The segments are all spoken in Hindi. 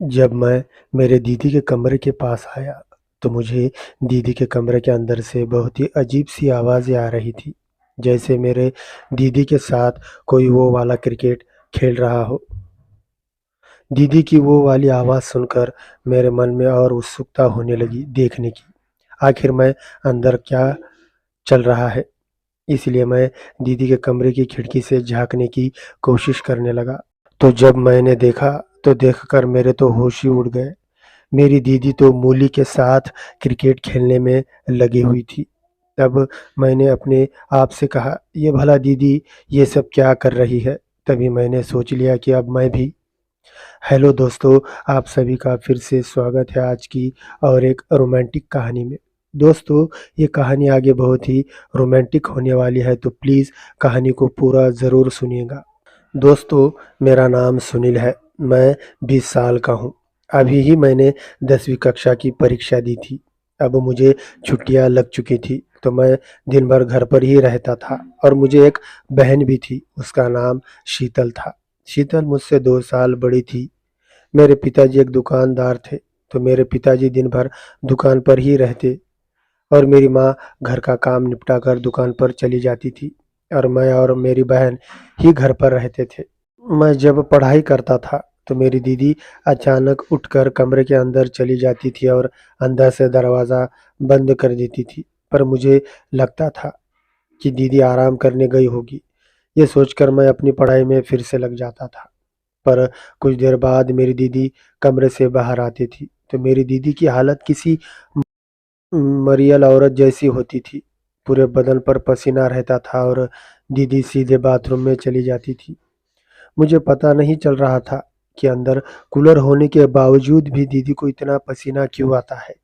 जब मैं मेरे दीदी के कमरे के पास आया, तो मुझे दीदी के कमरे के अंदर से बहुत ही अजीब-सी आवाज़ें आ रही थी, जैसे मेरे दीदी के साथ कोई वो वाला क्रिकेट खेल रहा हो। दीदी की वो वाली आवाज़ सुनकर मेरे मन में और उत्सुकता होने लगी देखने की। आखिर मैं अंदर क्या चल रहा है? इसलिए मैं दीदी के कमरे की खिड़की से झाँकने की कोशिश करने लगा। तो जब मैंने देखा, तो देखकर मेरे तो होश ही उड़ गए। मेरी दीदी तो मूली के साथ क्रिकेट खेलने में लगी हुई थी। तब मैंने अपने आप से कहा, ये भला दीदी ये सब क्या कर रही है? तभी मैंने सोच लिया कि अब मैं भी। हेलो दोस्तों, आप सभी का फिर से स्वागत है आज की और एक रोमांटिक कहानी में। दोस्तों, ये कहानी आगे बहुत ही रोमांटिक होने वाली है, तो प्लीज़ कहानी को पूरा ज़रूर सुनिएगा। दोस्तों, मेरा नाम सुनील है। मैं 20 साल का हूँ। अभी ही मैंने 10वीं कक्षा की परीक्षा दी थी। अब मुझे छुट्टियाँ लग चुकी थी, तो मैं दिन भर घर पर ही रहता था और मुझे एक बहन भी थी, उसका नाम शीतल था। शीतल मुझसे 2 साल बड़ी थी। मेरे पिताजी एक दुकानदार थे, तो मेरे पिताजी दिन भर दुकान पर ही रहते और मेरी माँ घर का काम निपटा कर दुकान पर चली जाती थी और मैं और मेरी बहन ही घर पर रहते थे। मैं जब पढ़ाई करता था, तो मेरी दीदी अचानक उठकर कमरे के अंदर चली जाती थी और अंदर से दरवाज़ा बंद कर देती थी। पर मुझे लगता था कि दीदी आराम करने गई होगी। ये सोचकर मैं अपनी पढ़ाई में फिर से लग जाता था। पर कुछ देर बाद मेरी दीदी कमरे से बाहर आती थी, तो मेरी दीदी की हालत किसी मरियल औरत जैसी होती थी। पूरे बदन पर पसीना रहता था और दीदी सीधे बाथरूम में चली जाती थी। मुझे पता नहीं चल रहा था कि अंदर कूलर होने के बावजूद भी दीदी को इतना पसीना क्यों आता है।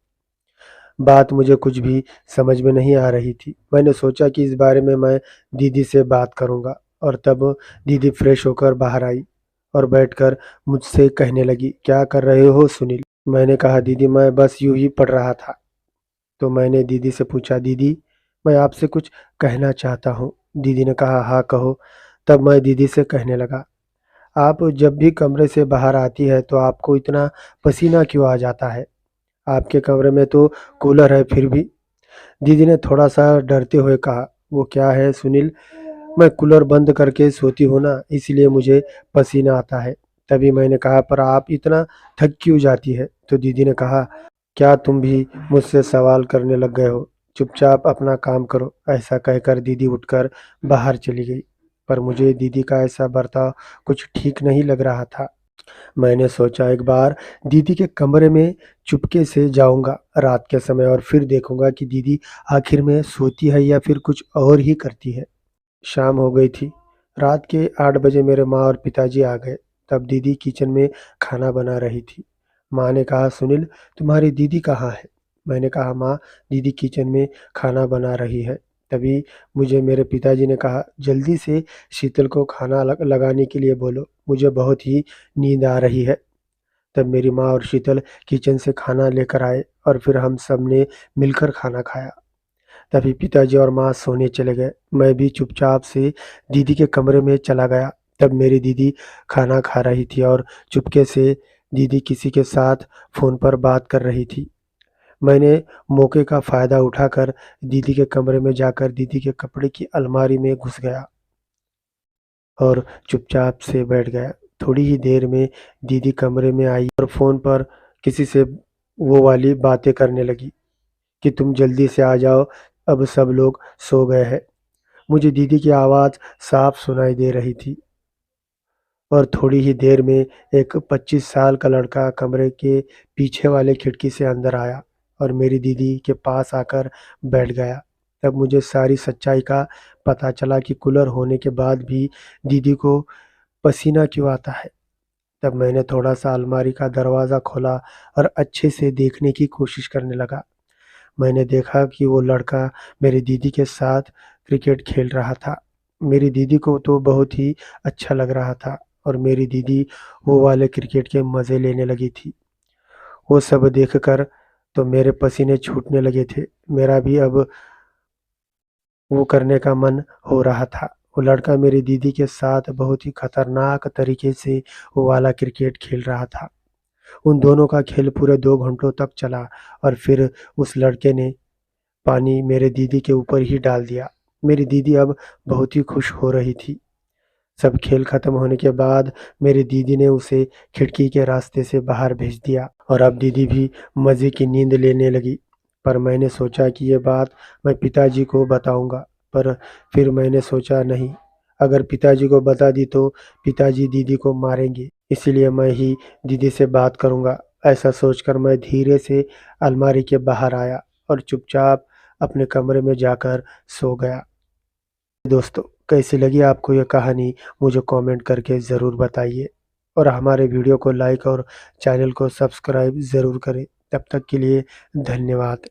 बात मुझे कुछ भी समझ में नहीं आ रही थी। मैंने सोचा कि इस बारे में मैं दीदी से बात करूँगा और तब दीदी फ्रेश होकर बाहर आई और बैठकर मुझसे कहने लगी, क्या कर रहे हो सुनील? मैंने कहा, दीदी मैं बस यूँ ही पढ़ रहा था। तो मैंने दीदी से पूछा, दीदी मैं आपसे कुछ कहना चाहता हूँ। दीदी ने कहा, हाँ कहो। तब मैं दीदी से कहने लगा, आप जब भी कमरे से बाहर आती है तो आपको इतना पसीना क्यों आ जाता है? आपके कमरे में तो कूलर है फिर भी। दीदी ने थोड़ा-सा डरते हुए कहा, वो क्या है सुनील, मैं कूलर बंद करके सोती हूँ ना, इसलिए मुझे पसीना आता है। तभी मैंने कहा, पर आप इतना थक क्यों जाती है? तो दीदी ने कहा, क्या तुम भी मुझसे सवाल करने लग गए हो? चुपचाप अपना काम करो। ऐसा कहकर दीदी उठकर बाहर चली गई। पर मुझे दीदी का ऐसा बर्ताव कुछ ठीक नहीं लग रहा था। मैंने सोचा एक बार दीदी के कमरे में चुपके से जाऊँगा रात के समय और फिर देखूँगा कि दीदी आखिर में सोती है या फिर कुछ और ही करती है। शाम हो गई थी। रात के 8 बजे मेरे माँ और पिताजी आ गए। तब दीदी किचन में खाना बना रही थी। माँ ने कहा, सुनील तुम्हारी दीदी कहाँ है? मैंने कहा, माँ दीदी किचन में खाना बना रही है। तभी मुझे मेरे पिताजी ने कहा, जल्दी से शीतल को खाना लगाने के लिए बोलो, मुझे बहुत ही नींद आ रही है। तब मेरी माँ और शीतल किचन से खाना लेकर आए और फिर हम सब ने मिलकर खाना खाया। तभी पिताजी और माँ सोने चले गए। मैं भी चुपचाप से दीदी के कमरे में चला गया। तब मेरी दीदी खाना खा रही थी और चुपके से दीदी किसी के साथ फ़ोन पर बात कर रही थी। मैंने मौके का फ़ायदा उठाकर दीदी के कमरे में जाकर दीदी के कपड़े की अलमारी में घुस गया और चुपचाप से बैठ गया। थोड़ी ही देर में दीदी कमरे में आई और फ़ोन पर किसी से वो वाली बातें करने लगी कि तुम जल्दी से आ जाओ, अब सब लोग सो गए हैं। मुझे दीदी की आवाज़ साफ सुनाई दे रही थी और थोड़ी ही देर में एक 25 साल का लड़का कमरे के पीछे वाले खिड़की से अंदर आया और मेरी दीदी के पास आकर बैठ गया। तब मुझे सारी सच्चाई का पता चला कि कूलर होने के बाद भी दीदी को पसीना क्यों आता है। तब मैंने थोड़ा-सा अलमारी का दरवाज़ा खोला और अच्छे से देखने की कोशिश करने लगा। मैंने देखा कि वो लड़का मेरी दीदी के साथ क्रिकेट खेल रहा था। मेरी दीदी को तो बहुत ही अच्छा लग रहा था और मेरी दीदी वो वाले क्रिकेट के मज़े लेने लगी थी। वो सब देखकर तो मेरे पसीने छूटने लगे थे। मेरा भी अब वो करने का मन हो रहा था। वो लड़का मेरी दीदी के साथ बहुत ही खतरनाक तरीके से वो वाला क्रिकेट खेल रहा था। उन दोनों का खेल पूरे 2 घंटों तक चला और फिर उस लड़के ने पानी मेरे दीदी के ऊपर ही डाल दिया। मेरी दीदी अब बहुत ही खुश हो रही थी। सब खेल खत्म होने के बाद मेरी दीदी ने उसे खिड़की के रास्ते से बाहर भेज दिया और अब दीदी भी मज़े की नींद लेने लगी। पर मैंने सोचा कि ये बात मैं पिताजी को बताऊँगा, पर फिर मैंने सोचा नहीं, अगर पिताजी को बता दी तो पिताजी दीदी को मारेंगे, इसीलिए मैं ही दीदी से बात करूँगा। ऐसा सोचकर मैं धीरे से अलमारी के बाहर आया और चुपचाप अपने कमरे में जाकर सो गया। दोस्तों, कैसी लगी आपको ये कहानी मुझे कमेंट करके ज़रूर बताइए और हमारे वीडियो को लाइक और चैनल को सब्सक्राइब ज़रूर करें। तब तक के लिए धन्यवाद।